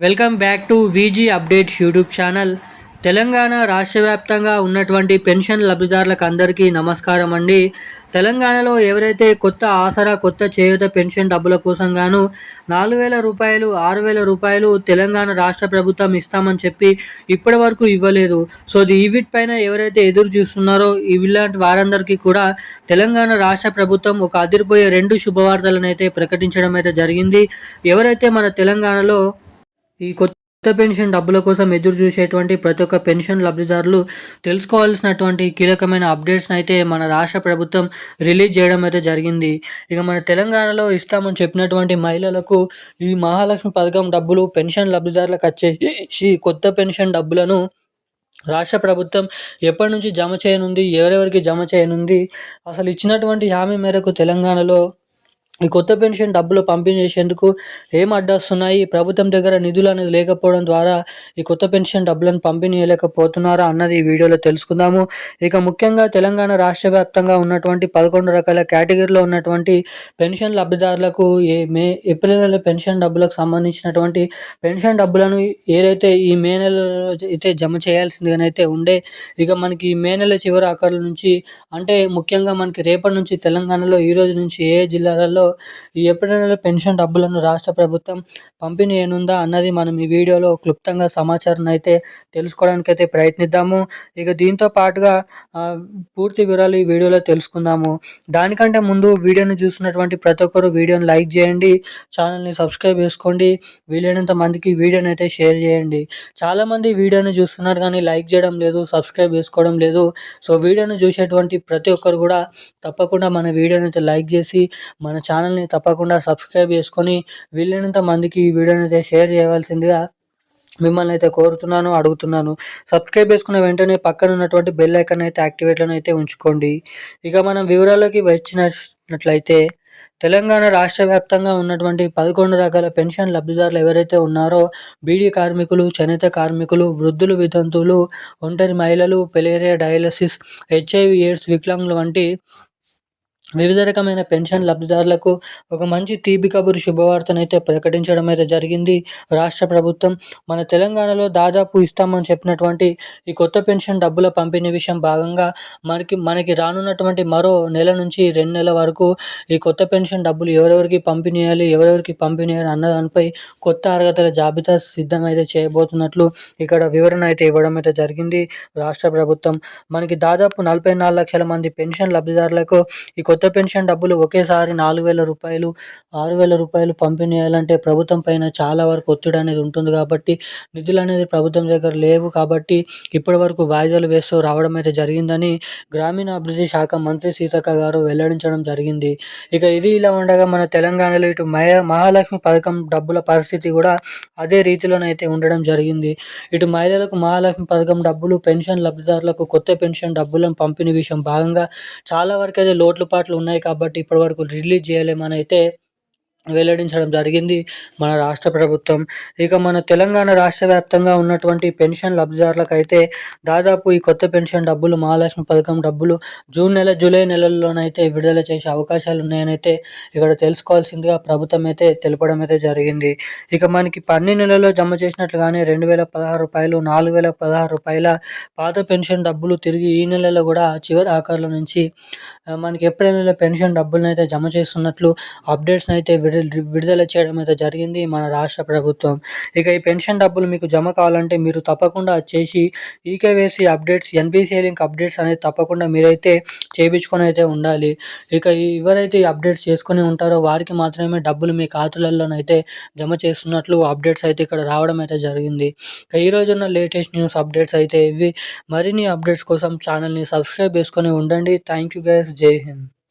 Welcome back to VG updates YouTube channel. Telangana రాష్ట్ర వ్యాప్తంగా ఉన్నటువంటి పెన్షన్ లబ్ధిదారులకు అందరికీ నమస్కారం అండి. తెలంగాణలో ఎవరైతే కొత్త ఆసరా, కొత్త చేయూత పెన్షన్ డబ్బుల కోసం గాను 4,000 రూపాయలు, 6,000 రూపాయలు తెలంగాణ రాష్ట్ర ప్రభుత్వం ఇస్తామని చెప్పి ఇప్పటి వరకు ఇవ్వలేదు. సో వీటిపైన ఎవరైతే ఎదురు చూస్తున్నారో ఇలాంటి వారందరికీ కూడా తెలంగాణ రాష్ట్ర ప్రభుత్వం ఒక అదిరిపోయే 2 శుభవార్తలను అయితే ప్రకటించడం అయితే జరిగింది. ఎవరైతే మన తెలంగాణలో ఈ కొత్త పెన్షన్ డబ్బుల కోసం ఎదురు చూసేటువంటి ప్రతి ఒక్క పెన్షన్ లబ్ధిదారులు తెలుసుకోవాల్సినటువంటి కీలకమైన అప్డేట్స్ని అయితే మన రాష్ట్ర ప్రభుత్వం రిలీజ్ చేయడం అయితే జరిగింది. ఇక మన తెలంగాణలో ఇస్తామని చెప్పినటువంటి మహిళలకు ఈ మహాలక్ష్మి పథకం డబ్బులు పెన్షన్ లబ్ధిదారులకు వచ్చేసి కొత్త పెన్షన్ డబ్బులను రాష్ట్ర ప్రభుత్వం ఎప్పటి నుంచి జమ చేయనుంది, ఎవరెవరికి జమ చేయనుంది, అసలు ఇచ్చినటువంటి హామీ మేరకు తెలంగాణలో ఈ కొత్త పెన్షన్ డబ్బులు పంపిణీ చేసేందుకు ఏం అడ్డొస్తున్నాయి, ప్రభుత్వం దగ్గర నిధులు అనేది లేకపోవడం ద్వారా ఈ కొత్త పెన్షన్ డబ్బులను పంపిణీ చేయలేకపోతున్నారా అన్నది ఈ వీడియోలో తెలుసుకుందాము. ఇక ముఖ్యంగా తెలంగాణ రాష్ట్ర వ్యాప్తంగా ఉన్నటువంటి 11 రకాల కేటగిరీలో ఉన్నటువంటి పెన్షన్ లబ్ధిదారులకు ఏప్రిల్ నెల పెన్షన్ డబ్బులకు సంబంధించినటువంటి పెన్షన్ డబ్బులను ఏదైతే ఈ మే నెలలో అయితే జమ చేయాల్సిందిగానైతే ఉండే, ఇక మనకి ఈ మే నెల చివరి ఆఖరుల నుంచి అంటే ముఖ్యంగా మనకి రేపటి నుంచి తెలంగాణలో ఈ రోజు నుంచి ఏ జిల్లాలలో ఈ ఏప్రిల్ నెల పెన్షన్ డబ్బులను రాష్ట్ర ప్రభుత్వం పంపిణీ చేయనుందా అన్నది మనం ఈ వీడియోలో క్లుప్తంగా సమాచారం అయితే తెలుసుకోవడానికి అయితే ప్రయత్నిద్దాము. ఇక దీంతో పాటుగా పూర్తి వివరాలు ఈ వీడియోలో తెలుసుకుందాము. దానికంటే ముందు వీడియోని చూస్తున్నటువంటి ప్రతి ఒక్కరు వీడియోని లైక్ చేయండి, ఛానల్ని సబ్స్క్రైబ్ చేసుకోండి, వీలైనంత మందికి వీడియోని అయితే షేర్ చేయండి. చాలామంది వీడియోని చూస్తున్నారు కానీ లైక్ చేయడం లేదు, సబ్స్క్రైబ్ చేసుకోవడం లేదు. సో వీడియోని చూసేటువంటి ప్రతి ఒక్కరు కూడా తప్పకుండా మన వీడియోని అయితే లైక్ చేసి మన ఛానల్ని తప్పకుండా సబ్స్క్రైబ్ చేసుకొని వీలైనంత మందికి ఈ వీడియోని అయితే షేర్ చేయవలసిందిగా మిమ్మల్ని అయితే కోరుతున్నాను, అడుగుతున్నాను. సబ్స్క్రైబ్ చేసుకున్న వెంటనే పక్కన ఉన్నటువంటి బెల్ ఐకాన్ అయితే యాక్టివేట్లోనే అయితే ఉంచుకోండి. ఇక మనం వివరాలకి వచ్చినట్లయితే తెలంగాణ రాష్ట్ర వ్యాప్తంగా ఉన్నటువంటి 11 రకాల పెన్షన్ లబ్ధిదారులు ఎవరైతే ఉన్నారో బీడీ కార్మికులు, చేనేత కార్మికులు, వృద్ధులు, వితంతువులు, ఒంటరి మహిళలు, పెలేరియా డయాలసిస్, హెచ్ఐవి ఎయిడ్స్, వికలాంగులు వంటి వివిధ రకమైన పెన్షన్ లబ్ధిదారులకు ఒక మంచి తీపి కబురు శుభవార్తనైతే ప్రకటించడం అయితే జరిగింది రాష్ట్ర ప్రభుత్వం. మన తెలంగాణలో దాదాపు ఇస్తామని చెప్పినటువంటి ఈ కొత్త పెన్షన్ డబ్బుల పంపిణీ విషయం భాగంగా మనకి రానున్నటువంటి మరో నెల నుంచి 2 నెలల వరకు ఈ కొత్త పెన్షన్ డబ్బులు ఎవరెవరికి పంపిణీ చేయాలి, ఎవరెవరికి పంపిణీ చేయాలి అన్న దానిపై కొత్త అర్హతల జాబితా సిద్ధమైతే చేయబోతున్నట్లు ఇక్కడ వివరణ అయితే ఇవ్వడం అయితే జరిగింది రాష్ట్ర ప్రభుత్వం. మనకి దాదాపు 44 లక్షల మంది పెన్షన్ లబ్ధిదారులకు ఈ కొత్త పెన్షన్ డబ్బులు ఒకేసారి 4,000 రూపాయలు, 6,000 రూపాయలు పంపిణీ చేయాలంటే ప్రభుత్వం పైన చాలా వరకు ఒత్తిడి అనేది ఉంటుంది కాబట్టి నిధులు అనేది ప్రభుత్వం దగ్గర లేవు కాబట్టి ఇప్పటి వరకు వాయిదాలు వేస్తూ రావడం అయితే జరిగిందని గ్రామీణాభివృద్ధి శాఖ మంత్రి సీతక్క గారు వెల్లడించడం జరిగింది. ఇక ఇది ఇలా ఉండగా మన తెలంగాణలో ఇటు మహాలక్ష్మి పథకం డబ్బుల పరిస్థితి కూడా అదే రీతిలోనైతే ఉండడం జరిగింది. ఇటు మహిళలకు మహాలక్ష్మి పథకం డబ్బులు, పెన్షన్ లబ్ధిదారులకు కొత్త పెన్షన్ డబ్బులను పంపిణీ విషయం భాగంగా చాలా వరకు అయితే లోట్లుపాట్లు ఉన్నాయి కాబట్టి ఇప్పటివరకు రిలీజ్ చేయలేమని అయితే వెల్లడించడం జరిగింది మన రాష్ట్ర ప్రభుత్వం. ఇక మన తెలంగాణ రాష్ట్ర వ్యాప్తంగా ఉన్నటువంటి పెన్షన్ లబ్ధిదారులకు అయితే దాదాపు ఈ కొత్త పెన్షన్ డబ్బులు, మహాలక్ష్మి పథకం డబ్బులు జూన్ నెల, జూలై నెలల్లోనైతే విడుదల చేసే అవకాశాలు ఉన్నాయని అయితే ఇక్కడ తెలుసుకోవాల్సిందిగా ప్రభుత్వం అయితే తెలపడం అయితే జరిగింది. ఇక మనకి అన్ని నెలల్లో జమ చేసినట్లుగానే 2,016 రూపాయలు, 4,016 రూపాయల పాత పెన్షన్ డబ్బులు తిరిగి ఈ నెలలో కూడా చివరి ఆఖరుల నుంచి మనకి ఏప్రిల్ నెల పెన్షన్ డబ్బులను అయితే జమ చేస్తున్నట్లు అప్డేట్స్ని అయితే విడుదల చేయడం అయితే జరిగింది మన రాష్ట్ర ప్రభుత్వం. ఇక ఈ పెన్షన్ డబ్బులు మీకు జమ కావాలంటే మీరు తప్పకుండా చేసి eKYC updates, NPCI link updates అనేది తప్పకుండా మీరైతే చేయించుకొని అయితే ఉండాలి. ఇక ఎవరైతే ఈ అప్డేట్స్ చేసుకొని ఉంటారో వారికి మాత్రమే డబ్బులు మీ ఖాతాలలోనైతే జమ చేస్తున్నట్లు అప్డేట్స్ అయితే ఇక్కడ రావడం అయితే జరిగింది. ఇక ఈరోజు ఉన్న లేటెస్ట్ న్యూస్ అప్డేట్స్ అయితే ఇవి. మరిన్ని అప్డేట్స్ కోసం ఛానల్ని సబ్స్క్రైబ్ చేసుకొని ఉండండి. Thank you guys. జై హింద్.